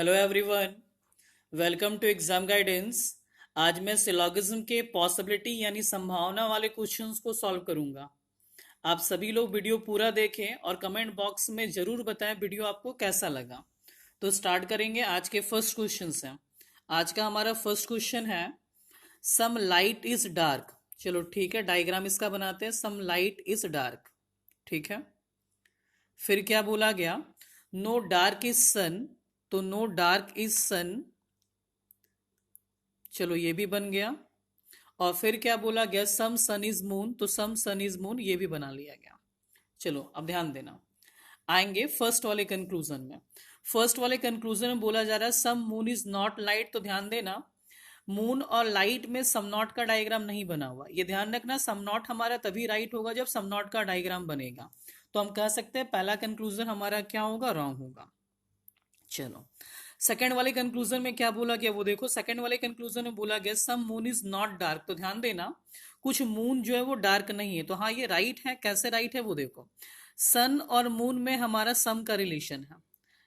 Hello everyone, welcome to exam guidance. आज मैं syllogism के पॉसिबिलिटी यानी संभावना वाले क्वेश्चंस को सॉल्व करूंगा। आप सभी लोग वीडियो पूरा देखें और कमेंट बॉक्स में जरूर बताएं वीडियो आपको कैसा लगा। तो स्टार्ट करेंगे। आज के फर्स्ट क्वेश्चन से। आज का हमारा फर्स्ट क्वेश्चन है सम लाइट इज डार्क। चलो ठीक है, डायग्राम इसका बनाते हैं। सम लाइट इज डार्क, ठीक है। फिर क्या बोला गया? नो डार्क इज सन, तो नो डार्क इज सन, चलो ये भी बन गया। और फिर क्या बोला गया? सम सन इज मून, तो सम सन इज मून ये भी बना लिया गया। चलो अब ध्यान देना, आएंगे फर्स्ट वाले कंक्लूजन में। फर्स्ट वाले कंक्लूजन में बोला जा रहा है सम मून इज नॉट लाइट, तो ध्यान देना मून और लाइट में सम नॉट का डायग्राम नहीं बना हुआ। ये ध्यान रखना, सम नॉट हमारा तभी राइट होगा जब सम नॉट का डायग्राम बनेगा। तो हम कह सकते हैं पहला कंक्लूजन हमारा क्या होगा? रॉन्ग होगा। चलो सेकेंड वाले कंक्लूजन में क्या बोला गया वो देखो। सेकेंड वाले कंक्लूजन में बोला गया सम मून इज नॉट डार्क, तो ध्यान देना कुछ मून जो है वो डार्क नहीं है। तो हाँ ये राइट है। कैसे राइट है वो देखो। सन और मून में हमारा सम का रिलेशन है।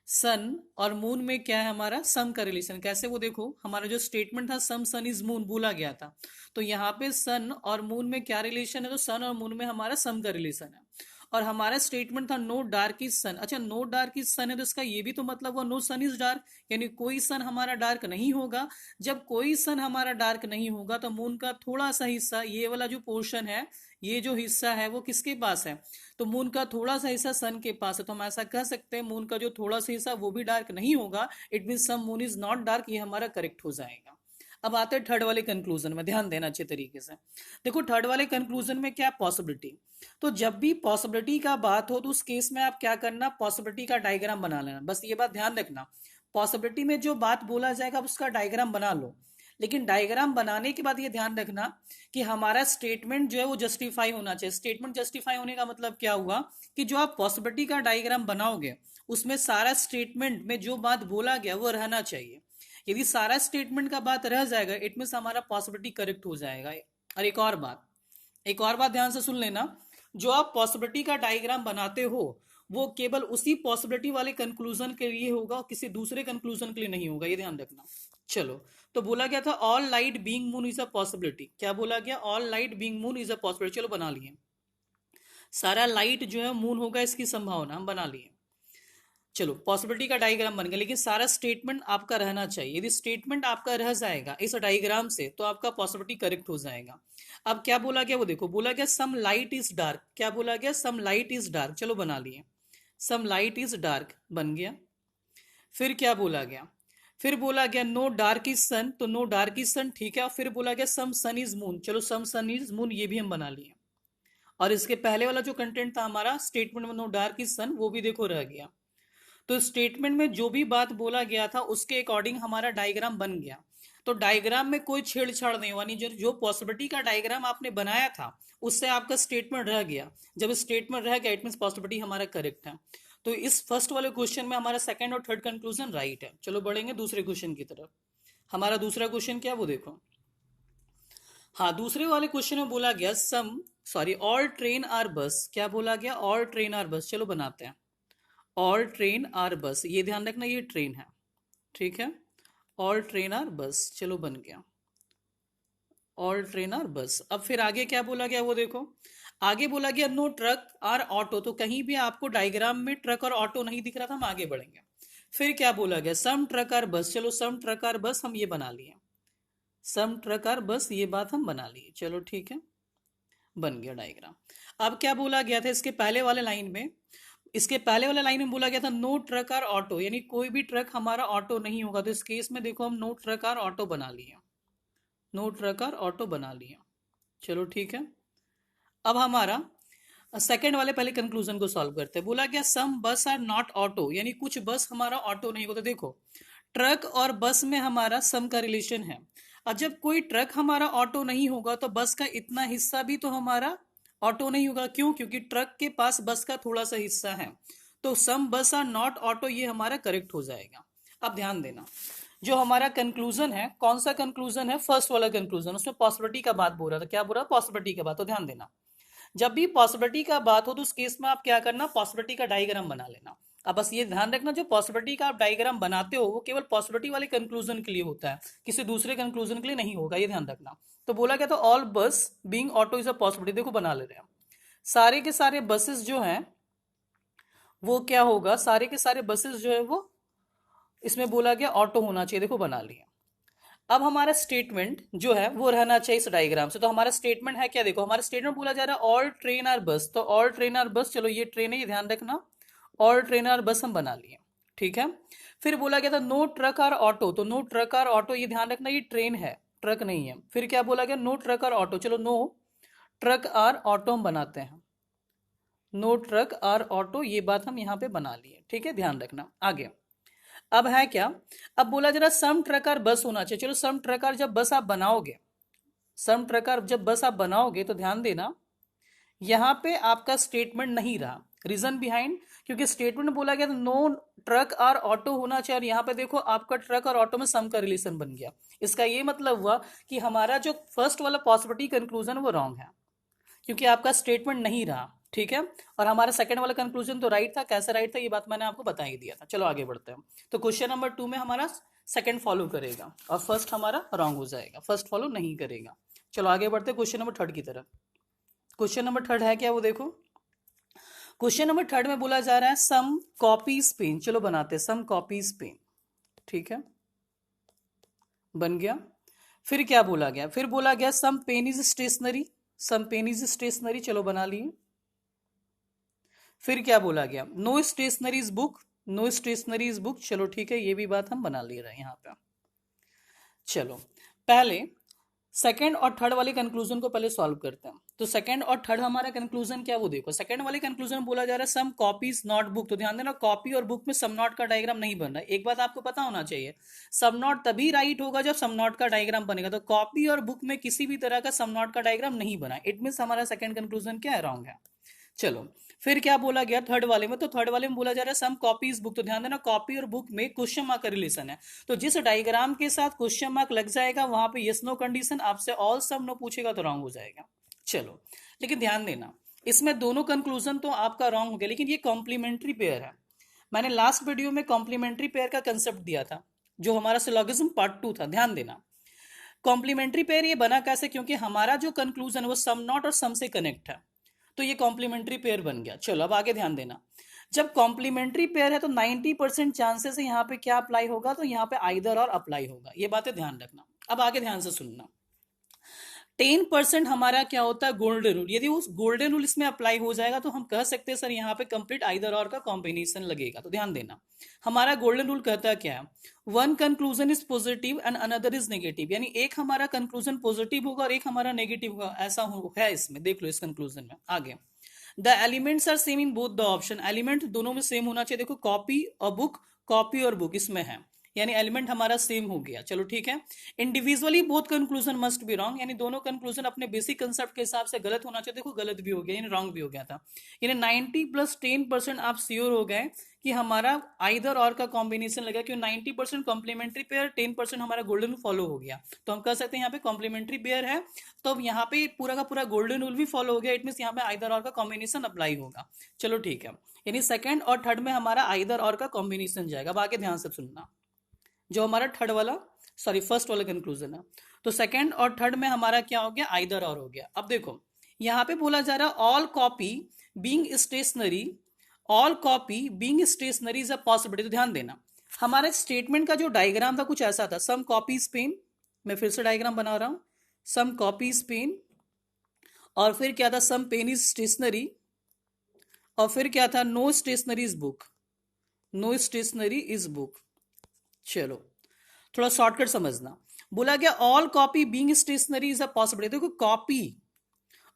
सन और मून में क्या है? हमारा सम का रिलेशन। कैसे वो देखो, हमारा जो स्टेटमेंट था सम सन इज मून बोला गया था, तो यहाँ पे सन और मून में क्या रिलेशन है? तो सन और मून में हमारा सम का रिलेशन है। और हमारा स्टेटमेंट था नो डार्क इज सन। अच्छा, नो डार्क इज सन है तो इसका ये भी तो मतलब हुआ नो सन इज डार्क, यानी कोई सन हमारा डार्क नहीं होगा। जब कोई सन हमारा डार्क नहीं होगा तो मून का थोड़ा सा हिस्सा, ये वाला जो पोर्शन है, ये जो हिस्सा है वो किसके पास है? तो मून का थोड़ा सा हिस्सा सन के पास है। तो हम ऐसा कह सकते हैं मून का जो थोड़ा सा हिस्सा वो भी डार्क नहीं होगा। It mean some moon is not dark, ये हमारा करेक्ट हो जाएगा। अब आते हैं थर्ड वाले कंक्लूजन में, ध्यान देना अच्छे तरीके से। देखो थर्ड वाले कंक्लूजन में क्या? पॉसिबिलिटी। तो जब भी पॉसिबिलिटी का बात हो तो उस केस में आप क्या करना? पॉसिबिलिटी का डायग्राम बना लेना। बस ये बात ध्यान रखना, पॉसिबिलिटी में जो बात बोला जाएगा आप उसका डायग्राम बना लो। लेकिन डायग्राम बनाने के बाद ये ध्यान रखना कि हमारा स्टेटमेंट जो है वो जस्टिफाई होना चाहिए। स्टेटमेंट जस्टिफाई होने का मतलब क्या हुआ कि जो आप पॉसिबिलिटी का डायग्राम बनाओगे उसमें सारा स्टेटमेंट में जो बात बोला गया वो रहना चाहिए। यदि सारा स्टेटमेंट का बात रह जाएगा इट मीन हमारा पॉसिबिलिटी करेक्ट हो जाएगा। और एक और बात ध्यान से सुन लेना, जो आप पॉसिबिलिटी का डायग्राम बनाते हो वो केवल उसी पॉसिबिलिटी वाले कंक्लूजन के लिए होगा, किसी दूसरे कंक्लूजन के लिए नहीं होगा, ये ध्यान रखना। चलो, तो बोला गया था all light being moon is a possibility. क्या बोला गया? All light being moon is a possibility. चलो बना लिए, सारा लाइट जो है मून होगा इसकी संभावना हम बना लिए। चलो पॉसिबिलिटी का डायग्राम बन गया, लेकिन सारा स्टेटमेंट आपका रहना चाहिए। यदि स्टेटमेंट आपका रह जाएगा इस डायग्राम से तो आपका पॉसिबिलिटी करेक्ट हो जाएगा। अब क्या बोला गया वो देखो। बोला गया सम लाइट इज डार्क। क्या बोला गया? Some light is dark. चलो बना लिए, सम लाइट इज डार्क बन गया। फिर क्या बोला गया? फिर बोला गया नो डार्क इज सन, तो नो डार्क इज सन, ठीक है। फिर बोला गया सम सन इज मून। चलो सम सन इज मून ये भी हम बना लिए। और इसके पहले वाला जो कंटेंट था हमारा स्टेटमेंट में नो डार्क इज सन, वो भी देखो रह गया। तो स्टेटमेंट में जो भी बात बोला गया था उसके अकॉर्डिंग हमारा डायग्राम बन गया। तो डायग्राम में कोई छेड़छाड़ नहीं हुआ, नहीं जो पॉसिबिलिटी का डायग्राम आपने बनाया था उससे आपका स्टेटमेंट रह गया। जब स्टेटमेंट रह गया इट मीन पॉसिबिलिटी हमारा करेक्ट है। तो इस फर्स्ट वाले क्वेश्चन में हमारा सेकंड और थर्ड कंक्लूजन राइट है। चलो बढ़ेंगे दूसरे क्वेश्चन की तरफ। हमारा दूसरा क्वेश्चन क्या वो देखो। हाँ, दूसरे वाले क्वेश्चन में बोला गया ऑल ट्रेन आर बस। क्या बोला गया? ऑल ट्रेन आर बस। चलो बनाते हैं, ऑल ट्रेन आर बस। ये ध्यान रखना ये ट्रेन है, ठीक है। ऑल ट्रेन आर बस, चलो बन गया ऑल ट्रेन आर बस। अब फिर आगे क्या बोला गया वो देखो। आगे बोला गया नो ट्रक आर ऑटो। तो कहीं भी आपको डायग्राम में ट्रक और ऑटो नहीं दिख रहा था, हम आगे बढ़ेंगे। फिर क्या बोला गया? सम ट्रक आर बस। चलो सम ट्रक आर बस हम ये बना लिए, सम ट्रक आर बस ये बात हम बना लिए। चलो ठीक है, बन गया डायग्राम। अब क्या बोला गया था इसके पहले वाले लाइन में? इसके पहले वाले लाइन में बोला गया था नो ट्रक आर ऑटो, यानी कोई भी ट्रक हमारा ऑटो नहीं होगा। तो इस केस में देखो हम नो ट्रक आर ऑटो बना लिया, नो ट्रक आर ऑटो बना लिया। चलो ठीक है। अब हमारा सेकेंड वाले पहले कंक्लूजन को सॉल्व करते हैं। बोला गया सम बस आर नॉट ऑटो, यानी कुछ बस हमारा ऑटो नहीं होगा। तो देखो ट्रक और बस में हमारा सम का रिलेशन है। और जब कोई ट्रक हमारा ऑटो नहीं होगा तो बस का इतना हिस्सा भी तो हमारा ऑटो नहीं होगा। क्यों? क्योंकि ट्रक के पास बस का थोड़ा सा हिस्सा है। तो सम बस आर नॉट ऑटो ये हमारा करेक्ट हो जाएगा। अब ध्यान देना, जो हमारा कंक्लूजन है कौन सा कंक्लूजन है? फर्स्ट वाला कंक्लूजन। उसमें पॉसिबिलिटी का बात बोल रहा था। क्या बोल रहा? पॉसिबिलिटी का बात। तो ध्यान देना, जब भी पॉसिबिलिटी का बात हो तो उस केस में आप क्या करना? पॉसिबिलिटी का डायग्राम बना लेना। अब बस ये ध्यान रखना, जो पॉसिबिलिटी का आप डायग्राम बनाते हो वो केवल पॉसिबिलिटी वाले कंक्लूजन के लिए होता है, किसी दूसरे कंक्लूजन के लिए नहीं होगा, ये ध्यान रखना। तो बोला क्या था, ऑल बस being auto is a possibility, देखो बना ले रहे हैं। सारे के सारे बसेस जो हैं वो क्या होगा, सारे के सारे बसेस जो है वो इसमें बोला गया ऑटो होना चाहिए, देखो बना लिया। अब हमारा स्टेटमेंट जो है वो रहना चाहिए इस डायग्राम से। तो हमारा स्टेटमेंट है क्या, देखो हमारा स्टेटमेंट बोला जा रहा है ऑल ट्रेन आर बस, तो ऑल ट्रेन आर बस, चलो ये ट्रेन है ये ध्यान रखना, ऑल ट्रेन आर बस हम बना लिए, ठीक है। फिर बोला गया था नो ट्रक आर ऑटो, तो नो ट्रक आर ऑटो ये ध्यान रखना, ये ट्रेन है ट्रक नहीं है। फिर क्या बोला गया, नो ट्रक आर ऑटो, चलो नो ट्रक आर ऑटो हम बनाते हैं, नो ट्रक आर ऑटो, ये बात हम यहाँ पे बना लिए, ठीक है, ध्यान रखना। आगे अब है क्या, अब बोला जरा सम ट्रक आर बस होना चाहिए, चलो सम ट्रक आर जब बस आप बनाओगे, सम ट्रक आर जब बस आप बनाओगे तो ध्यान देना यहां पे आपका स्टेटमेंट नहीं रहा, रीजन बिहाइंड, क्योंकि स्टेटमेंट बोला गया तो नो ट्रक और ऑटो होना चाहिए, और यहां पे देखो आपका ट्रक और ऑटो में सम का रिलेशन बन गया। इसका ये मतलब हुआ कि हमारा जो फर्स्ट वाला पॉसिबिलिटी कंक्लूजन वो रॉन्ग है, क्योंकि आपका स्टेटमेंट नहीं रहा, ठीक है। और हमारा सेकंड वाला कंक्लूजन तो राइट था, कैसे राइट था ये बात मैंने आपको बता ही दिया था। चलो आगे बढ़ते हैं। तो क्वेश्चन नंबर 2 में हमारा सेकंड फॉलो करेगा और फर्स्ट हमारा रॉन्ग हो जाएगा, फर्स्ट फॉलो नहीं करेगा। चलो आगे बढ़ते हैं क्वेश्चन नंबर 3 की तरफ। क्वेश्चन नंबर 3 है क्या, वो देखो। क्वेश्चन नंबर 3 में बोला जा रहा है सम कॉपीज पेन, चलो बनाते हैं सम कॉपीज पेन, ठीक है, बन गया। फिर क्या बोला गया, फिर बोला गया some pen is stationery, some pen is stationery, चलो बना लिए। फिर क्या बोला गया, no stationery is book, no stationery is book, चलो ठीक है, ये भी बात हम बना ले रहे हैं यहाँ पे। चलो पहले सेकंड और थर्ड वाले कंक्लूजन को पहले सॉल्व करते हैं। तो सेकंड और थर्ड हमारा कंक्लूजन क्या, वो देखो। सेकंड वाले कंक्लूजन बोला जा रहा है सम कॉपीज नॉट बुक, तो ध्यान देना कॉपी और बुक में सम नॉट का डायग्राम नहीं बन रहा है। एक बात आपको पता होना चाहिए, सम नॉट तभी राइट होगा जब सम नॉट का डायग्राम बनेगा, तो कॉपी और बुक में किसी भी तरह का सम नॉट का डायग्राम नहीं बना, इट मीन हमारा सेकंड कंक्लूजन क्या है, रॉन्ग है। चलो फिर क्या बोला गया थर्ड वाले में, तो थर्ड वाले में बोला जा रहा है सम कॉपीज बुक, तो ध्यान देना कॉपी और बुक में क्वेश्चन मार्क का रिलेशन है, तो जिस डायग्राम के साथ क्वेश्चन मार्क लग जाएगा वहां पे यस नो कंडीशन, आपसे ऑल सम नो पूछेगा तो रॉन्ग हो जाएगा। चलो लेकिन ध्यान देना इसमें दोनों कंक्लूजन तो आपका रॉन्ग हो गया, लेकिन ये कॉम्प्लीमेंट्री पेयर है। मैंने लास्ट वीडियो में कॉम्प्लीमेंट्री पेयर का कंसेप्ट दिया था, जो हमारा सिलोगिज्म पार्ट 2 था, ध्यान देना। कॉम्प्लीमेंट्री पेयर ये बना कैसे, क्योंकि हमारा जो कंक्लूजन है वो सम नॉट और सम से कनेक्ट है, तो ये कॉम्प्लीमेंट्री पेयर बन गया। चलो अब आगे ध्यान देना, जब कॉम्प्लीमेंट्री पेयर है तो 90% चांसेस है यहाँ पे क्या अप्लाई होगा, तो यहाँ पे आइदर और अप्लाई होगा, ये बातें ध्यान रखना। अब आगे ध्यान से सुनना, 10% हमारा क्या होता है, गोल्डन रूल, यदि उस गोल्डन रूल इसमें अप्लाई हो जाएगा तो हम कह सकते हैं सर यहाँ पे कंप्लीट आइदर और का कॉम्बिनेशन लगेगा। तो ध्यान देना हमारा गोल्डन रूल कहता है क्या है, one conclusion is positive and another is negative, यानी एक हमारा कंक्लूजन पॉजिटिव होगा और एक हमारा नेगेटिव होगा, ऐसा है इसमें, देख लो इस कंक्लूजन में। आगे the elements are same in both the option, element दोनों में सेम होना चाहिए, देखो कॉपी और बुक, कॉपी और बुक इसमें है, यानी एलिमेंट हमारा सेम हो गया। चलो ठीक है, individually both conclusion must be wrong, यानी दोनों कंक्लूजन अपने बेसिक कंसेप्ट के हिसाब से गलत होना चाहिए, देखो गलत भी हो गया, यानी रॉन्ग भी हो गया था। यानी 90 + 10% आप श्योर हो गए कि हमारा आइदर और का कॉम्बिनेशन लगा, क्यों 90% कॉम्प्लीमेंट्री पेयर, 10% हमारा गोल्डन फॉलो हो गया, तो हम कह सकते हैं यहाँ पे कॉम्प्लीमेंट्री पेयर है, तो अब यहाँ पे पूरा का पूरा गोल्डन रूल भी फॉलो हो गया, इट मीन यहाँ पे आइदर और का कॉम्बिनेशन अप्लाई होगा। चलो ठीक है, यानी सेकंड और थर्ड में हमारा आइदर और का कॉम्बिनेशन जाएगा। अब आगे ध्यान से सुनना, जो हमारा थर्ड वाला सॉरी फर्स्ट वाला कंक्लूजन है, तो सेकंड और थर्ड में हमारा क्या हो गया, आइदर और हो गया। अब देखो यहाँ पे बोला जा रहा है all copy being stationery, all copy being stationery is a possibility, तो ध्यान देना हमारे स्टेटमेंट का जो डायग्राम था कुछ ऐसा था, सम कॉपीज पेन, मैं फिर से डायग्राम बना रहा हूं, सम कॉपीज पेन, और फिर क्या था, सम पेन इज स्टेशनरी, और फिर क्या था, no stationery is book, no stationery is book. चलो थोड़ा शॉर्टकट समझना, बोला गया all copy being stationery is a possibility, देखो कॉपी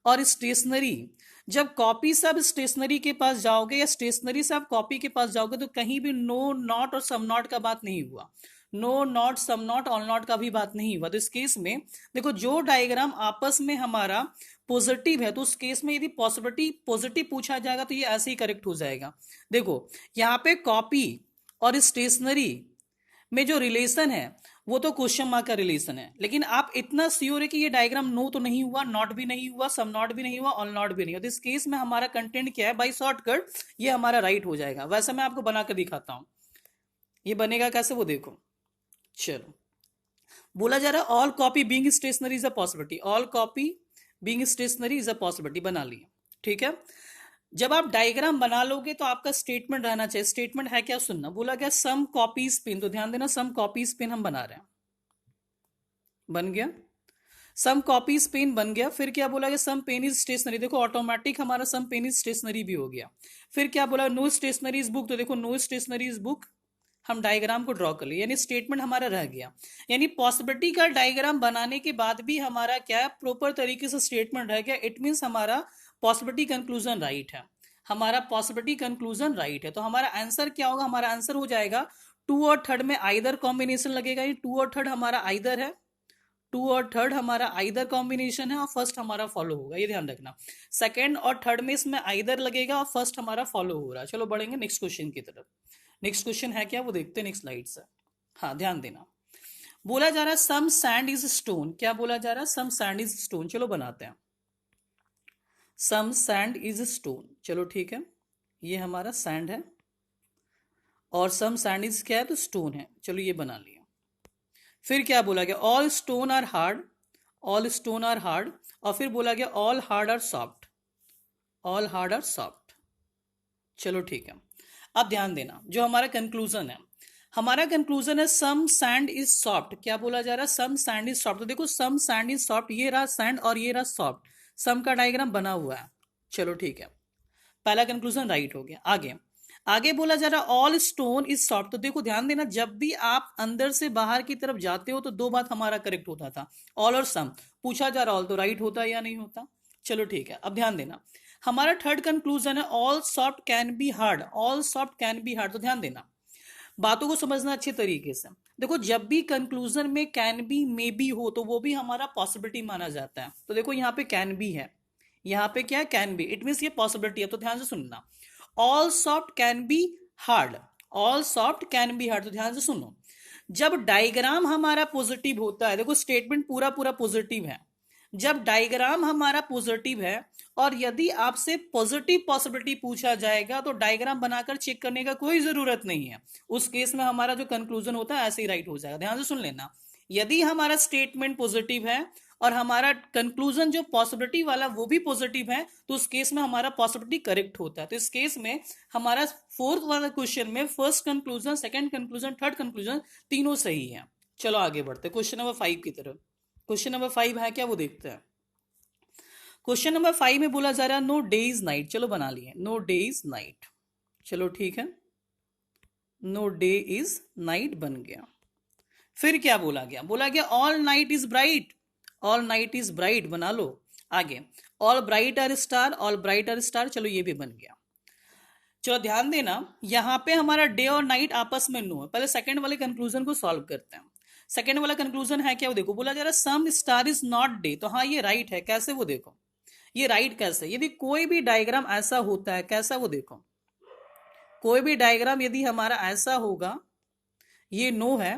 और स्टेशनरी, जब कॉपी से आप स्टेशनरी के पास जाओगे या स्टेशनरी से आप कॉपी के पास जाओगे तो कहीं भी नो नॉट और सम नॉट का बात नहीं हुआ, no not some not all not का भी बात नहीं हुआ। तो इस केस में देखो जो डायग्राम आपस में हमारा पॉजिटिव है, तो उस केस में यदि पॉसिबिलिटी पॉजिटिव पूछा जाएगा तो ये ऐसे ही करेक्ट हो जाएगा। देखो यहाँ पे कॉपी और स्टेशनरी में जो रिलेशन है वो तो क्वेश्चन मार्क का रिलेशन है, लेकिन आप इतना श्योर है कि ये डायग्राम नो तो नहीं हुआ, नॉट भी नहीं हुआ, सब नॉट भी नहीं हुआ, ऑल नॉट भी नहीं हुआ, तो इस केस में हमारा कंटेंट क्या है, बाई शॉर्टकट ये हमारा राइट हो जाएगा। वैसे मैं आपको बनाकर दिखाता हूं, ये बनेगा कैसे वो देखो। चलो, बोला जा रहा है all copy being stationery is a possibility, all copy being stationery is a possibility, बना लिया। ठीक है, जब आप डायग्राम बना लोगे तो आपका स्टेटमेंट रहना चाहिए। स्टेटमेंट है क्या, सुनना। बोला गया सम कॉपीज पिन, तो ध्यान देना सम कॉपीज पिन हम बना रहे हैं, बन गया सम कॉपीज पेन बन गया। फिर क्या बोला गया, सम पेन इज स्टेशनरी, देखो ऑटोमेटिक हमारा सम पेन इज स्टेशनरी भी हो गया। फिर क्या बोला, नो स्टेशनरी इज बुक, तो देखो नो स्टेशनरी इज बुक, हम डायग्राम को ड्रॉ कर लिए, यानी स्टेटमेंट हमारा रह गया। यानी पॉसिबिलिटी का डायग्राम बनाने के बाद भी हमारा क्या प्रॉपर तरीके से स्टेटमेंट रह गया। इट मीन्स हमारा पॉसिबिलिटी कंक्लूजन राइट है, हमारा पॉसिबिलिटी कंक्लूजन राइट है। तो हमारा आंसर क्या होगा, हमारा आंसर हो जाएगा 2 और 3 में आइदर कॉम्बिनेशन लगेगा। ये 2 और 3 हमारा आइदर है, 2 और 3 हमारा आइदर कॉम्बिनेशन है, और फर्स्ट हमारा फॉलो होगा, ये ध्यान रखना। सेकंड और थर्ड में इसमें आइदर लगेगा और फर्स्ट हमारा फॉलो हो रहा है। चलो बढ़ेंगे नेक्स्ट क्वेश्चन की तरफ। नेक्स्ट क्वेश्चन है क्या वो देखते हैं नेक्स्ट स्लाइड से। हाँ ध्यान देना, बोला जा रहा है सम सैंड इज स्टोन, क्या बोला जा रहा है, सम सैंड इज स्टोन। चलो बनाते हैं, सम सैंड इज स्टोन। चलो ठीक है, ये हमारा सैंड है और सम सैंड इज क्या है, तो स्टोन है। चलो ये बना लिया। फिर क्या बोला गया, all stone are hard, all stone are hard, और फिर बोला गया all hard are soft, all hard are soft. चलो ठीक है, अब ध्यान देना जो हमारा कंक्लूजन है, हमारा कंक्लूजन है सम सैंड इज सॉफ्ट। क्या बोला जा रहा है, सम सैंड इज सॉफ्ट। तो देखो सम सैंड इज सॉफ्ट, ये रहा सैंड और ये रहा सॉफ्ट, सम का डायग्राम बना हुआ है। चलो ठीक है, पहला कंक्लूजन राइट हो गया। आगे आगे बोला जा रहा है ऑल स्टोन इज सॉफ्ट। तो देखो ध्यान देना, जब भी आप अंदर से बाहर की तरफ जाते हो तो दो बात हमारा करेक्ट होता था, ऑल और सम। पूछा जा रहा ऑल तो राइट होता है या नहीं होता। चलो ठीक है, अब ध्यान देना हमारा थर्ड कंक्लूजन है all soft can be hard, all soft can be hard. तो ध्यान देना, बातों को समझना अच्छे तरीके से। देखो जब भी कंक्लूजन में कैन बी मे बी हो तो वो भी हमारा पॉसिबिलिटी माना जाता है। तो देखो यहाँ पे कैन बी है, यहाँ पे क्या है, कैन बी, इट मीन्स ये पॉसिबिलिटी है। तो ध्यान से सुनना, all soft can be hard, all soft can be hard. तो ध्यान से सुनो, जब डायग्राम हमारा पॉजिटिव होता है, देखो स्टेटमेंट पूरा पूरा पॉजिटिव है, जब डायग्राम हमारा पॉजिटिव है और यदि आपसे पॉजिटिव पॉसिबिलिटी पूछा जाएगा तो डायग्राम बनाकर चेक करने का कोई जरूरत नहीं है। उस केस में हमारा जो कंक्लूजन होता है ऐसे ही राइट हो जाएगा। ध्यान से सुन लेना, यदि हमारा स्टेटमेंट पॉजिटिव है और हमारा कंक्लूजन जो पॉसिबिलिटी वाला वो भी पॉजिटिव है तो उस केस में हमारा पॉसिबिलिटी करेक्ट होता है। तो इस केस में हमारा फोर्थ वाला क्वेश्चन में first conclusion, second conclusion, third conclusion तीनों सही है। चलो आगे बढ़ते क्वेश्चन नंबर 5 की तरफ। क्वेश्चन नंबर 5 है क्या वो देखते हैं। क्वेश्चन नंबर 5 में बोला जा रहा है नो डे इज नाइट। चलो बना लिए, नो डे इज नाइट। चलो ठीक है, नो डे इज नाइट बन गया। फिर क्या बोला गया, बोला गया all night is bright, all night is bright बना लो। आगे all bright are star, all bright are star. चलो ये भी बन गया। चलो ध्यान देना, यहां पे हमारा डे और नाइट आपस में नो है। पहले सेकंड वाले कंक्लूजन को सॉल्व करते हैं। सेकंड वाला कंक्लूजन है क्या वो देखो, बोला जा रहा है सम स्टार इज नॉट डे। तो हाँ ये राइट है, कैसे वो देखो, ये राइट कैसे, यदि कोई भी डायग्राम ऐसा होता है, कैसा वो देखो, कोई भी डायग्राम यदि हमारा ऐसा होगा, ये नो है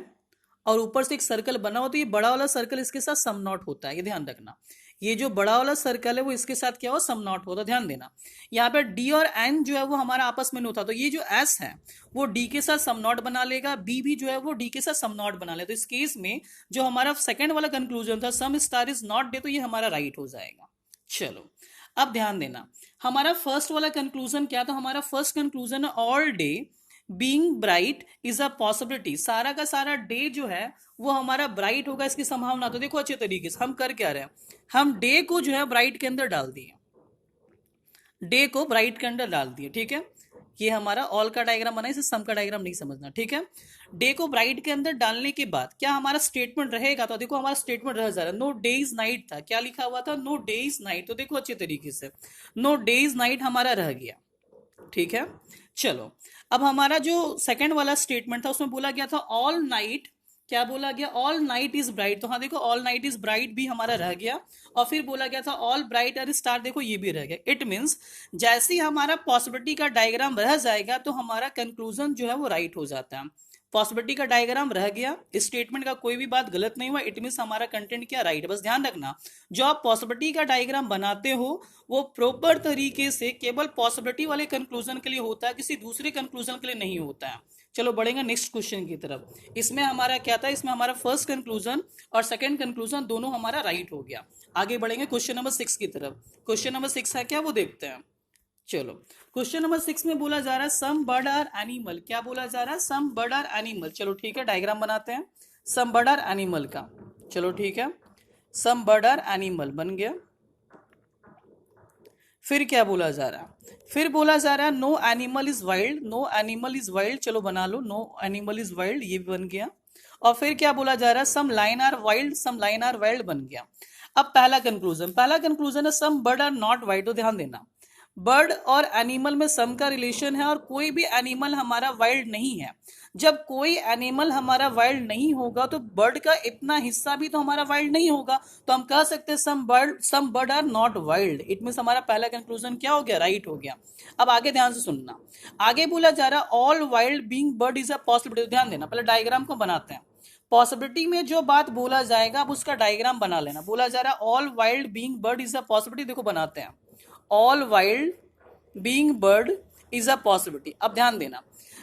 और ऊपर से एक सर्कल बना हो तो ये बड़ा वाला सर्कल इसके साथ सम नॉट होता है, ये ध्यान रखना। ये जो बड़ा वाला सर्कल है वो इसके साथ क्या हो, सम नॉट होता है। ध्यान देना, यहाँ पे डी और एन जो है वो हमारा आपस में नो था, तो ये जो एस है वो डी के साथ सम नॉट बना लेगा, बी भी जो है वो डी के साथ सम नॉट बना लेगा। तो इस केस में जो हमारा सेकंड वाला कंक्लूजन था सम स्टार इज नॉट डे, तो ये हमारा राइट हो जाएगा। चलो अब ध्यान देना, हमारा फर्स्ट वाला कंक्लूजन क्या था, हमारा फर्स्ट कंक्लूजन है all day being bright is a possibility. सारा का सारा डे जो है वो हमारा ब्राइट होगा, इसकी संभावना। तो देखो अच्छे तरीके से हम कर क्या रहे हैं, हम डे को जो है ब्राइट के अंदर डाल दिए, डे को ब्राइट के अंदर डाल दिए। ठीक है, ये हमारा ऑल का डायग्राम बना, इसे सम का डायग्राम नहीं समझना। ठीक है, डे को ब्राइट के अंदर डालने के बाद क्या हमारा स्टेटमेंट रहेगा, तो देखो हमारा स्टेटमेंट रह जा रहा है नो डे इज नाइट था, क्या लिखा हुआ था, नो डे इज नाइट। तो देखो अच्छे तरीके से नो डे इज नाइट हमारा रह गया। ठीक है, चलो अब हमारा जो सेकंड वाला स्टेटमेंट था उसमें बोला गया था ऑल नाइट, क्या बोला गया, ऑल नाइट इज ब्राइट। तो हाँ देखो ऑल नाइट इज ब्राइट भी हमारा रह गया, और फिर बोला गया था ऑल ब्राइट आर स्टार, देखो ये भी रह गया। इट मींस जैसे ही हमारा पॉसिबिलिटी का डायग्राम रह जाएगा तो हमारा कंक्लूजन जो है वो राइट हो जाता है। पॉसिबिलिटी का डायग्राम रह गया, स्टेटमेंट का कोई भी बात गलत नहीं हुआ, इट मींस हमारा कंटेंट क्या राइट है। बस ध्यान रखना जो आप पॉसिबिलिटी का डायग्राम बनाते हो वो प्रॉपर तरीके से केवल पॉसिबिलिटी वाले कंक्लूजन के लिए होता है, किसी दूसरे कंक्लूजन के लिए नहीं होता है। चलो बढ़ेंगे नेक्स्ट क्वेश्चन की तरफ। इसमें हमारा क्या था, इसमें हमारा फर्स्ट कंक्लूजन और सेकंड कंक्लूजन दोनों हमारा राइट हो गया। आगे बढ़ेंगे क्वेश्चन नंबर 6 की तरफ। क्वेश्चन नंबर 6 है क्या, वो देखते हैं। चलो क्वेश्चन नंबर 6 में बोला जा रहा है सम बर्ड आर एनिमल। क्या बोला जा रहा है, सम बर्ड आर एनिमल। चलो ठीक है, डायग्राम बनाते हैं सम बर्ड आर एनिमल का। चलो ठीक है, सम बर्ड आर एनिमल बन गया। फिर क्या बोला जा रहा है, फिर बोला जा रहा है no animal is wild, no animal is wild. चलो बना लो, नो एनिमल इज वाइल्ड, ये भी बन गया। और फिर क्या बोला जा रहा है, some line are wild, some line are wild बन गया। अब पहला कंक्लूजन है some bird are not wild. तो ध्यान देना, बर्ड और एनिमल में सम का रिलेशन है और कोई भी एनिमल हमारा वाइल्ड नहीं है। जब कोई एनिमल हमारा वाइल्ड नहीं होगा तो बर्ड का इतना हिस्सा भी तो हमारा वाइल्ड नहीं होगा, तो हम कह सकते हैं some bird are not wild. It means हमारा पहला कंक्लूजन क्या हो गया, राइट हो गया। अब आगे ध्यान से सुनना, आगे बोला जा रहा है all wild being bird is a possibility. ध्यान देना, पहले डायग्राम को बनाते हैं। पॉसिबिलिटी में जो बात बोला जाएगा अब उसका डायग्राम बना लेना। बोला जा रहा है all wild being bird is a possibility. देखो बनाते हैं, all wild being bird is a possibility. अब ध्यान देना,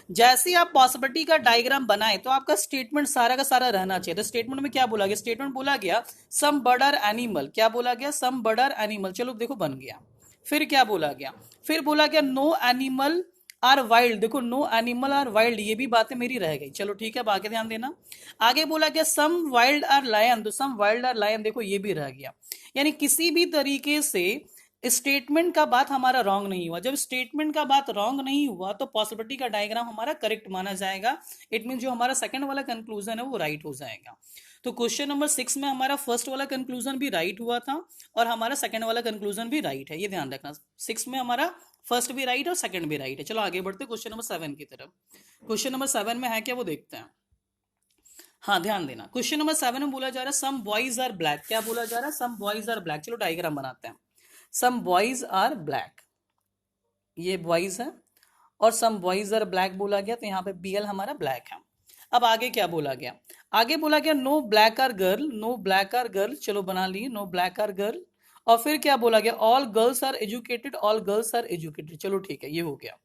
जैसे आप पॉसिबिलिटी का डायग्राम बनाए तो आपका स्टेटमेंट सारा का सारा रहना चाहिए। तो स्टेटमेंट में क्या बोला गया, स्टेटमेंट बोला गया सम बर्ड आर एनिमल। क्या बोला गया, सम बर्ड आर एनिमल। चलो देखो बन गया। फिर क्या बोला गया, फिर बोला गया नो एनिमल आर वाइल्ड। देखो नो एनिमल आर वाइल्ड, ये भी बातें मेरी रह गई। चलो ठीक है, अब आगे ध्यान देना। आगे बोला गया सम वाइल्ड आर लायन। तो सम वाइल्ड आर लायन, देखो ये भी रह गया। यानी किसी भी तरीके से स्टेटमेंट का बात हमारा रॉन्ग नहीं हुआ। जब स्टेटमेंट का बात रॉन्ग नहीं हुआ तो पॉसिबिलिटी का डायग्राम हमारा करेक्ट माना जाएगा। इट मीन जो हमारा सेकंड वाला कंक्लूजन है वो राइट हो जाएगा। तो क्वेश्चन नंबर 6 में हमारा फर्स्ट वाला कंक्लूजन भी राइट हुआ था और हमारा सेकंड वाला कंक्लूजन भी राइट है, ये ध्यान रखना। 6 में हमारा फर्स्ट भी राइट और सेकंड भी राइट है। चलो आगे बढ़ते क्वेश्चन नंबर 7 की तरफ। क्वेश्चन नंबर 7 में है क्या, वो देखते हैं। हाँ ध्यान देना, क्वेश्चन नंबर 7 में बोला जा रहा है सम बॉयज आर ब्लैक। क्या बोला जा रहा है, सम बॉयज आर ब्लैक। चलो डायग्राम बनाते हैं। सम बॉयज आर ब्लैक, ये बॉयज है, और सम बॉयज आर ब्लैक बोला गया, तो यहाँ पे BL हमारा ब्लैक है। अब आगे क्या बोला गया, आगे बोला गया no black are girl, no black are girl. चलो बना लिए, नो ब्लैक आर गर्ल। और फिर क्या बोला गया, all girls are educated, all girls are educated. चलो ठीक है, ये हो गया।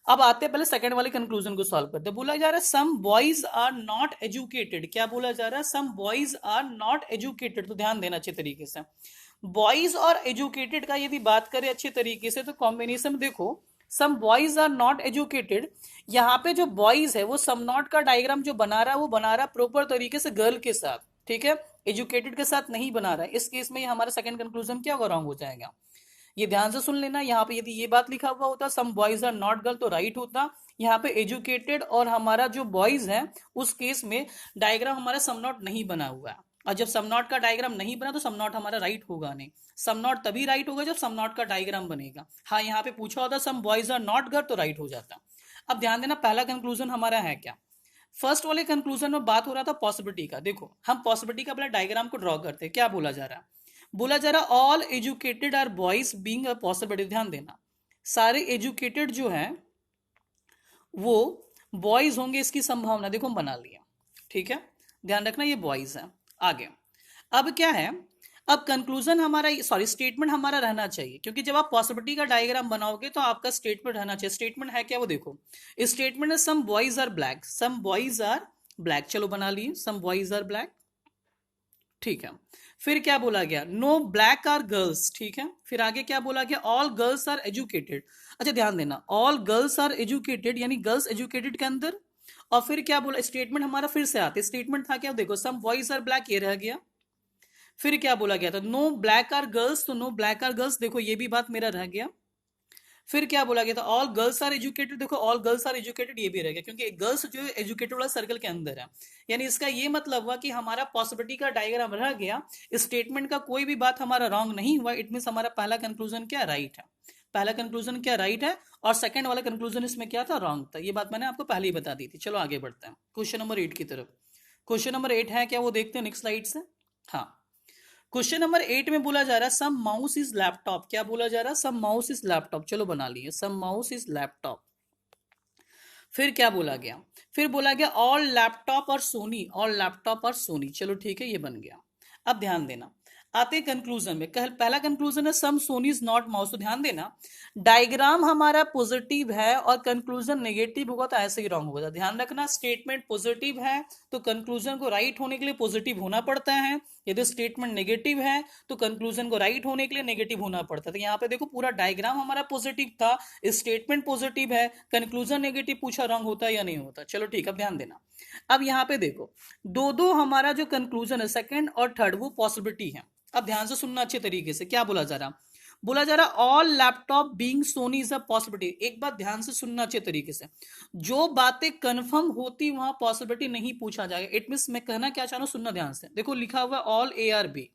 अब आते हैं पहले सेकंड वाले कंक्लूजन को सॉल्व करते हैं। बोला जा रहा है some boys are not educated. क्या बोला जा रहा है, some boys are not educated. तो ध्यान देना अच्छे तरीके से, बॉयज और एजुकेटेड का यदि बात करें अच्छे तरीके से तो कॉम्बिनेशन देखो, some boys are not educated. यहाँ पे जो बॉयज है वो सम नॉट का डायग्राम जो बना रहा है वो बना रहा है प्रॉपर तरीके से गर्ल के साथ, ठीक है, एजुकेटेड के साथ नहीं बना रहा है। इस केस में हमारा सेकंड कंक्लूजन क्या होगा, रॉन्ग हो जाएगा। ये ध्यान से सुन लेना, यहाँ पे यदि ये बात लिखा हुआ होता some boys are not girl तो राइट होता। यहाँ पे एजुकेटेड और हमारा जो बॉयज है उस केस में डायग्राम हमारा सम नॉट नहीं बना हुआ है, और जब सम नॉट का डायग्राम नहीं बना तो सम नॉट हमारा राइट होगा नहीं। सम नॉट तभी राइट होगा जब सम नॉट का डायग्राम बनेगा। हाँ यहाँ पे पूछा होता some boys are not girl तो राइट हो जाता। अब ध्यान देना, पहला कंक्लूजन हमारा है क्या, फर्स्ट वाले कंक्लूजन में बात हो रहा था पॉसिबिलिटी का। देखो हम पॉसिबिलिटी का पहले डायग्राम को ड्रॉ करते हैं। क्या बोला जा रहा है, बोला जा रहा all educated are boys being a possibility. ध्यान देना, सारे एजुकेटेड जो है वो बॉयज होंगे, इसकी संभावना देखो हम बना लिया, ठीक है, ध्यान रखना ये बॉयज है। आगे अब क्या है, अब कंक्लूजन हमारा, सॉरी स्टेटमेंट हमारा रहना चाहिए, क्योंकि जब आप पॉसिबिलिटी का डायग्राम बनाओगे तो आपका स्टेटमेंट रहना चाहिए। स्टेटमेंट है क्या, वो देखो, स्टेटमेंट है some boys are black, some boys are black. चलो बना लिए, सम बॉयज आर ब्लैक, ठीक है। फिर क्या बोला गया, नो ब्लैक आर गर्ल्स, ठीक है। फिर आगे क्या बोला गया, ऑल गर्ल्स आर एजुकेटेड। अच्छा ध्यान देना, ऑल गर्ल्स आर एजुकेटेड यानी गर्ल्स एजुकेटेड के अंदर। और फिर क्या बोला, स्टेटमेंट हमारा फिर से आते, स्टेटमेंट था क्या, देखो सम बॉयज आर ब्लैक, ये रह गया। फिर क्या बोला गया था, नो ब्लैक आर गर्ल्स, तो नो ब्लैक आर गर्ल्स, देखो ये भी बात मेरा रह गया। फिर क्या बोला गया था, ऑल गर्ल्स आर एजुकेटेड, देखो ऑल गर्ल्स आर एजुकेटेड, ये भी रह गया, क्योंकि गर्ल्स जो है एजुकेटेड वाला सर्कल के अंदर है। यानी इसका ये मतलब हुआ कि हमारा पॉसिबिलिटी का डायग्राम रह गया, स्टेटमेंट का कोई भी बात हमारा रॉन्ग नहीं हुआ। इट मींस हमारा पहला कंक्लूजन क्या राइट है, पहला कंक्लूजन क्या राइट है, और सेकंड वाला कंक्लूजन इसमें क्या था, रॉन्ग था। ये बात मैंने आपको पहले ही बता दी थी। चलो आगे बढ़ते हैं क्वेश्चन नंबर 8 की तरफ। क्वेश्चन नंबर 8 है क्या, वो देखते हैं नेक्स्ट स्लाइड से। हाँ, क्वेश्चन नंबर 8 में बोला जा रहा है सम माउस इज लैपटॉप। क्या बोला जा रहा है, सम माउस इज लैपटॉप। चलो बना लिए, सम माउस इज लैपटॉप। फिर क्या बोला गया, फिर बोला गया ऑल लैपटॉप और सोनी, ऑल लैपटॉप और सोनी, चलो ठीक है ये बन गया। अब ध्यान देना, आते कंक्लूजन में, पहला कंक्लूजन है सम सोनी इज नॉट माउस, तो ध्यान देना डायग्राम हमारा पॉजिटिव है और कंक्लूजन नेगेटिव होगा तो ऐसे ही रॉन्ग होगा। ध्यान रखना स्टेटमेंट पॉजिटिव है तो कंक्लूजन को राइट होने के लिए पॉजिटिव होना पड़ता है, यदि स्टेटमेंट नेगेटिव है तो कंक्लूजन को राइट होने के लिए नेगेटिव होना पड़ता है। तो यहाँ पे देखो पूरा डायग्राम हमारा पॉजिटिव था, स्टेटमेंट पॉजिटिव है, कंक्लूजन नेगेटिव, पूछा रॉन्ग होता या नहीं होता। चलो ठीक, अब ध्यान देना, अब यहाँ पे देखो दो दो हमारा जो कंक्लूजन है सेकंड और थर्ड वो पॉसिबिलिटी है। अब ध्यान से सुनना अच्छे तरीके से, क्या बोला जा रहा, बोला जा रहा all laptop being Soni is a possibility. एक बात ध्यान से सुनना अच्छे तरीके से, जो बातें कंफर्म होती वहां पॉसिबिलिटी नहीं पूछा जाएगा। इट मींस मैं कहना क्या चाह रहा हूं, सुनना ध्यान से, देखो लिखा हुआ all A are B,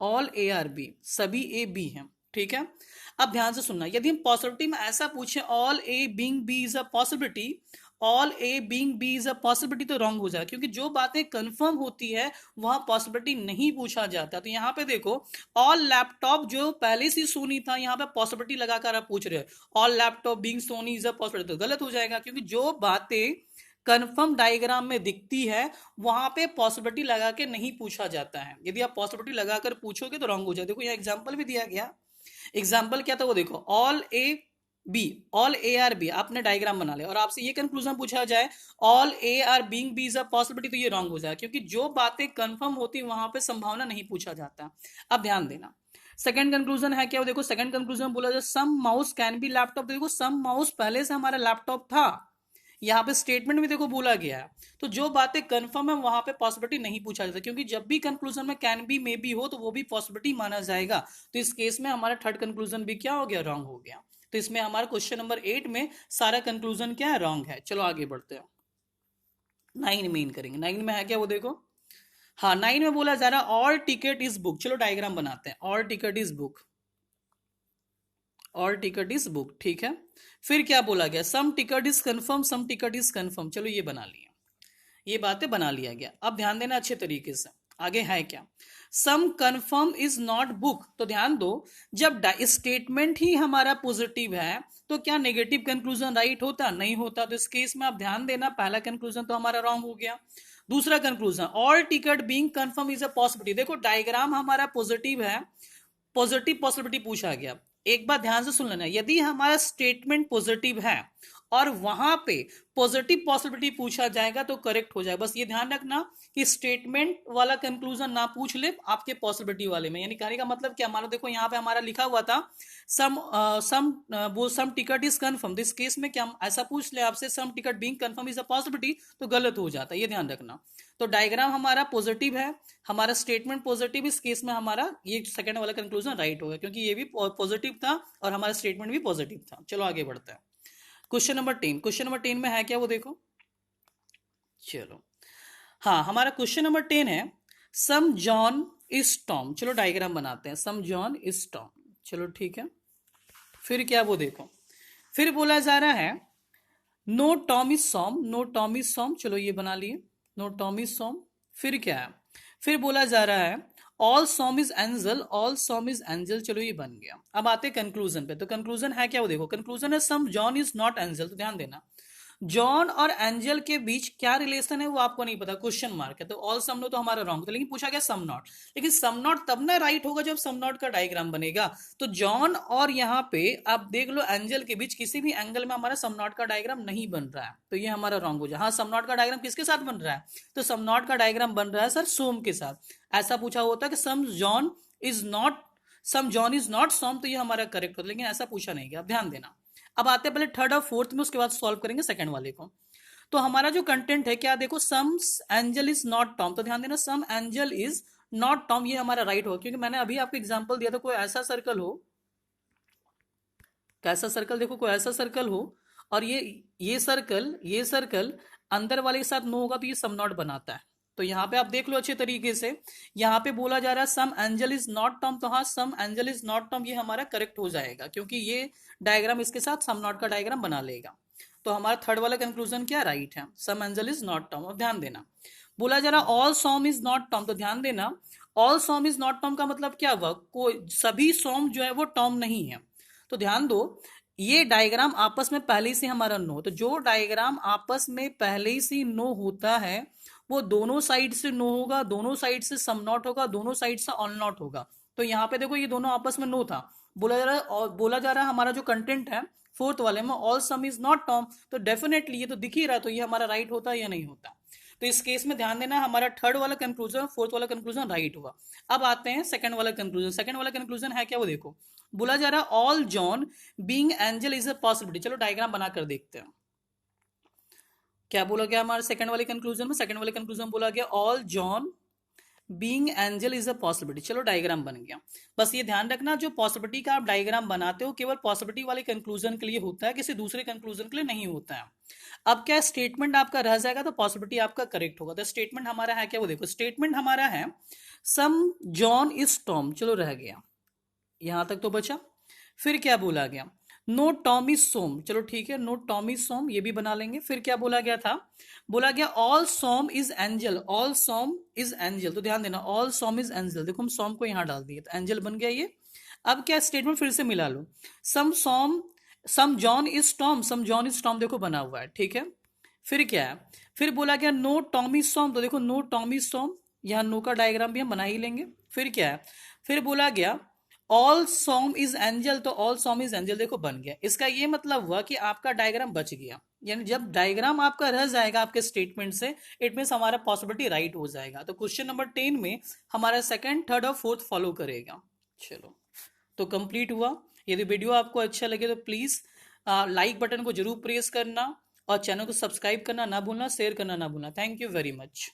all A are B, सभी ए बी हैं, ठीक है। अब ध्यान से सुनना, यदि हम पॉसिबिलिटी में ऐसा पूछे all A being B is a possibility, all A being B is a possibility, तो रॉन्ग हो जाए, क्योंकि जो बातें कंफर्म होती है वहां पॉसिबिलिटी नहीं पूछा जाता। तो यहां पे देखो ऑल लैपटॉप जो पहले से सोनी था, यहां पे पॉसिबिलिटी लगाकर आप पूछ रहे हो all laptop being Soni is a possibility, तो गलत हो जाएगा, क्योंकि जो बातें कंफर्म डायग्राम में दिखती है वहां पे पॉसिबिलिटी लगा के नहीं पूछा जाता है। यदि आप पॉसिबिलिटी लगाकर पूछोगे तो रॉन्ग हो जाए। देखो यहाँ एग्जांपल भी दिया गया, एग्जाम्पल क्या था वो देखो, all A B, all A are B, आपने डायग्राम बना लिया और आपसे ये कंक्लूजन पूछा जाए all A are being B is a possibility, तो ये रॉन्ग हो जाए, क्योंकि जो बातें कंफर्म होती वहां पे संभावना नहीं पूछा जाता। अब ध्यान देना, सेकंड कंक्लूजन है क्या वो देखो, सेकंड कंक्लूजन बोला जाए सम माउस कैन बी लैपटॉप, देखो सम माउस पहले से हमारा लैपटॉप था, यहाँ पे स्टेटमेंट भी देखो बोला गया है। तो जो बातें कंफर्म है वहां पे पॉसिबिलिटी नहीं पूछा जाता, क्योंकि जब भी कंक्लूजन में कैन बी मे बी हो तो वो भी पॉसिबिलिटी माना जाएगा। तो इस केस में हमारा थर्ड कंक्लूजन भी क्या हो गया, रॉन्ग हो गया। तो इसमें हमारा क्वेश्चन नंबर 8 में सारा कंक्लूजन क्या है, रॉन्ग है। चलो आगे बढ़ते हैं, 9 मेन करेंगे। 9 में है क्या वो देखो, हाँ 9 में बोला जा रहा है ऑल टिकट इज बुक, चलो डायग्राम बनाते हैं, all ticket is book, all ticket is book, ठीक है। फिर क्या बोला गया, some ticket is confirm, some ticket is confirm, चलो ये बना लिया, ये बातें बना लिया गया। अब ध्यान देना अच्छे तरीके से, आगे है क्या, सम कंफर्म इज नॉट बुक, तो ध्यान दो जब स्टेटमेंट ही हमारा पॉजिटिव है तो क्या नेगेटिव कंक्लूजन राइट होता, नहीं होता। तो इस केस में आप ध्यान देना पहला कंक्लूजन तो हमारा रॉन्ग हो गया। दूसरा conclusion all ticket being confirm is a possibility, देखो डायग्राम हमारा पॉजिटिव है, पॉजिटिव पॉसिबिलिटी पूछा गया। एक बात ध्यान से सुन लेना, यदि हमारा स्टेटमेंट पॉजिटिव है और वहां पे पॉजिटिव पॉसिबिलिटी पूछा जाएगा तो करेक्ट हो जाएगा। बस ये ध्यान रखना कि स्टेटमेंट वाला कंक्लूजन ना पूछ ले आपके पॉसिबिलिटी वाले में, यानी कहने का मतलब क्या, मानो देखो यहाँ पे हमारा लिखा हुआ था सम टिकट इज कंफर्म, इस केस में क्या ऐसा पूछ ले आपसे some ticket being confirm is a possibility, तो गलत हो जाता है, ये ध्यान रखना। तो डायग्राम हमारा पॉजिटिव है, हमारा स्टेटमेंट पॉजिटिव, इस केस में हमारा ये सेकंड वाला कंक्लूजन राइट होगा, क्योंकि ये भी पॉजिटिव था और हमारा स्टेटमेंट भी पॉजिटिव था। चलो आगे बढ़ते हैं, क्वेश्चन नंबर 10, क्वेश्चन नंबर 10 में है क्या वो देखो, चलो हाँ हमारा क्वेश्चन नंबर 10 है सम जॉन इज टॉम, चलो डायग्राम बनाते हैं, सम जॉन इज टॉम, चलो ठीक है। फिर क्या वो देखो, फिर बोला जा रहा है no Tom is Som, no Tom is Som, चलो ये बना लिए, नो टॉम इज सॉम। फिर क्या है, फिर बोला जा रहा है all Som is angel, all Som is angel, चलो ये बन गया। अब आते कंक्लूजन पे, तो कंक्लूजन है क्या वो देखो, कंक्लूजन है सम जॉन इज नॉट एंजल, तो ध्यान देना जॉन और एंजल के बीच क्या रिलेशन है वो आपको नहीं पता, क्वेश्चन मार्क है, तो ऑल सम नो तो हमारा रॉन्ग था, लेकिन पूछा गया सम नॉट, लेकिन सम नॉट तब ना राइट होगा जब सम नॉट का डायग्राम बनेगा। तो जॉन और यहाँ पे आप देख लो एंजल के बीच किसी भी एंगल में हमारा सम नॉट का डायग्राम नहीं बन रहा है, तो ये हमारा रॉन्ग हो जाए। हाँ सम नॉट का डायग्राम किसके साथ बन रहा है, तो सम नॉट का डायग्राम बन रहा है सर सोम के साथ। ऐसा पूछा होता है कि some John is not, some John is not Som, तो ये हमारा करेक्ट होता, लेकिन ऐसा पूछा नहीं गया। अब ध्यान देना, अब आते हैं पहले थर्ड और फोर्थ में, उसके बाद सॉल्व करेंगे सेकंड वाले को। तो हमारा जो कंटेंट है क्या देखो, सम एंजल इज नॉट टॉम, तो ध्यान देना सम एंजल इज नॉट टॉम, ये हमारा राइट होगा, क्योंकि मैंने अभी आपको एग्जांपल दिया था कोई ऐसा सर्कल हो, कैसा सर्कल देखो, कोई ऐसा सर्कल हो और ये सर्कल, ये सर्कल अंदर वाले के साथ नो होगा तो ये सम नॉट बनाता है। तो यहाँ पे आप देख लो अच्छे तरीके से, यहाँ पे बोला जा रहा है सम एंजल इज नॉट टॉम, तो हाँ सम एंजल इज नॉट टॉम ये हमारा करेक्ट हो जाएगा, क्योंकि ये डायग्राम इसके साथ सम नॉट का डायग्राम बना लेगा। तो हमारा थर्ड वाला कंक्लूजन क्या राइट है, सम एंजल इज नॉट टॉम। अब ध्यान देना, बोला जा रहा all Som is not Tom, तो ध्यान देना all Som is not Tom का मतलब क्या हुआ, कोई सभी सॉम जो है वो टॉम नहीं है। तो ध्यान दो ये डायग्राम आपस में पहले से हमारा नो, तो जो डायग्राम आपस में पहले से नो होता है वो दोनों साइड से नो होगा, दोनों साइड से सम नॉट होगा, दोनों साइड से ऑल नॉट होगा। तो यहाँ पे देखो ये दोनों आपस में नो था, बोला जा रहा है, और बोला जा रहा है हमारा जो कंटेंट है फोर्थ वाले में all some is not Tom, तो डेफिनेटली ये तो दिख ही रहा है, तो ये हमारा राइट होता है या नहीं होता। तो इस केस में ध्यान देना, हमारा थर्ड वाला कंक्लूजन फोर्थ वाला कंक्लूजन राइट हुआ। अब आते हैं सेकंड वाला कंक्लूजन। सेकंड वाला कंक्लूजन है क्या, वो देखो, बोला जा रहा है all John being angel is a possibility. चलो डायग्राम बनाकर देखते हैं क्या बोला गया हमारे सेकंड वाले कंक्लूजन में। सेकंड वाले कंक्लूजन बोला गया all John being angel is a possibility. चलो डायग्राम बन गया। बस ये ध्यान रखना, जो पॉसिबिलिटी का आप डायग्राम बनाते हो केवल पॉसिबिलिटी वाले कंक्लूजन के लिए होता है, किसी दूसरे कंक्लूजन के लिए नहीं होता है। अब क्या स्टेटमेंट आपका रह जाएगा तो पॉसिबिलिटी आपका करेक्ट होगा। तो स्टेटमेंट हमारा है क्या, वो देखो, स्टेटमेंट हमारा है सम जॉन इज टॉम, चलो रह गया, यहां तक तो बचा। फिर क्या बोला गया, नो टॉम इज सोम, चलो ठीक है, नो टॉम इज सोम ये भी बना लेंगे। फिर क्या बोला गया था, बोला गया all some is angel, all some is angel, तो ध्यान देना ऑल सोम इज एंजल, देखो हम सोम को यहां डाल दिए तो एंजल बन गया ये। अब क्या स्टेटमेंट फिर से मिला लो, सम सोम some John is Tom, some John is Tom देखो बना हुआ है, ठीक है। फिर क्या है, फिर बोला गया नो टॉम इज सोम, तो देखो नो टॉम इज सोम, यहां नो का डायग्राम भी हम बना ही लेंगे। फिर क्या है, फिर बोला गया ऑल सॉम इज एंजल, तो ऑल सॉम इज एंजल देखो बन गया। इसका ये मतलब हुआ कि आपका डायग्राम बच गया, यानी जब डायग्राम आपका रह जाएगा आपके स्टेटमेंट से, इट मीन हमारा पॉसिबिलिटी राइट हो जाएगा। तो क्वेश्चन नंबर 10 में हमारा सेकंड थर्ड और फोर्थ फॉलो करेगा। चलो तो कंप्लीट हुआ। यदि वीडियो आपको अच्छा लगे तो प्लीज लाइक बटन को जरूर प्रेस करना और चैनल को सब्सक्राइब करना ना भूलना, शेयर करना ना भूलना। Thank you very much.